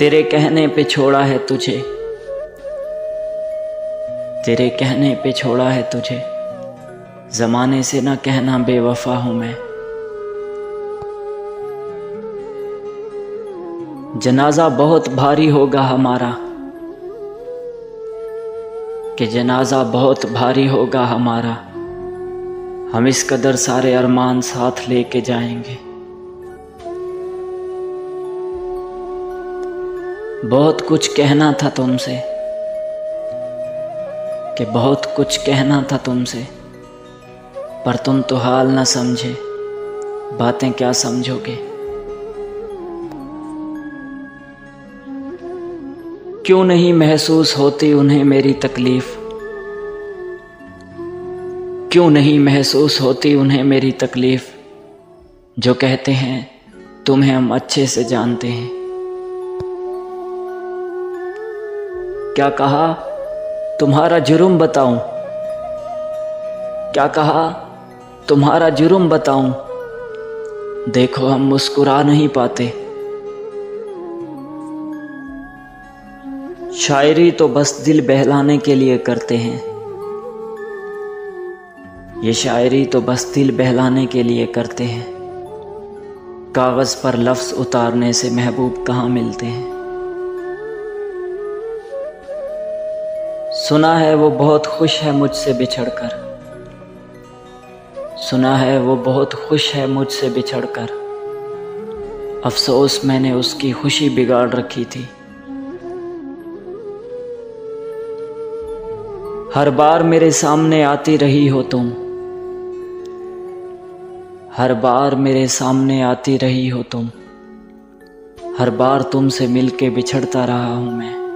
तेरे कहने पे छोड़ा है तुझे, तेरे कहने पे छोड़ा है तुझे, ज़माने से ना कहना बेवफा हूँ मैं। जनाजा बहुत भारी होगा हमारा, कि जनाजा बहुत भारी होगा हमारा, हम इस कदर सारे अरमान साथ लेके जाएंगे। बहुत कुछ कहना था तुमसे, कि बहुत कुछ कहना था तुमसे, पर तुम तो हाल न समझे, बातें क्या समझोगे। क्यों नहीं महसूस होती उन्हें मेरी तकलीफ, क्यों नहीं महसूस होती उन्हें मेरी तकलीफ, जो कहते हैं तुम्हें हम अच्छे से जानते हैं। क्या कहा तुम्हारा जुर्म बताऊं, क्या कहा तुम्हारा जुर्म बताऊं, देखो हम मुस्कुरा नहीं पाते। शायरी तो बस दिल बहलाने के लिए करते हैं, ये शायरी तो बस दिल बहलाने के लिए करते हैं, कागज़ पर लफ्ज़ उतारने से महबूब कहाँ मिलते हैं। सुना है वो बहुत खुश है मुझसे बिछड़कर, सुना है वो बहुत खुश है मुझसे बिछड़कर, अफसोस मैंने उसकी खुशी बिगाड़ रखी थी। हर बार मेरे सामने आती रही हो तुम, हर बार मेरे सामने आती रही हो तुम, हर बार तुमसे मिलके बिछड़ता रहा हूँ मैं।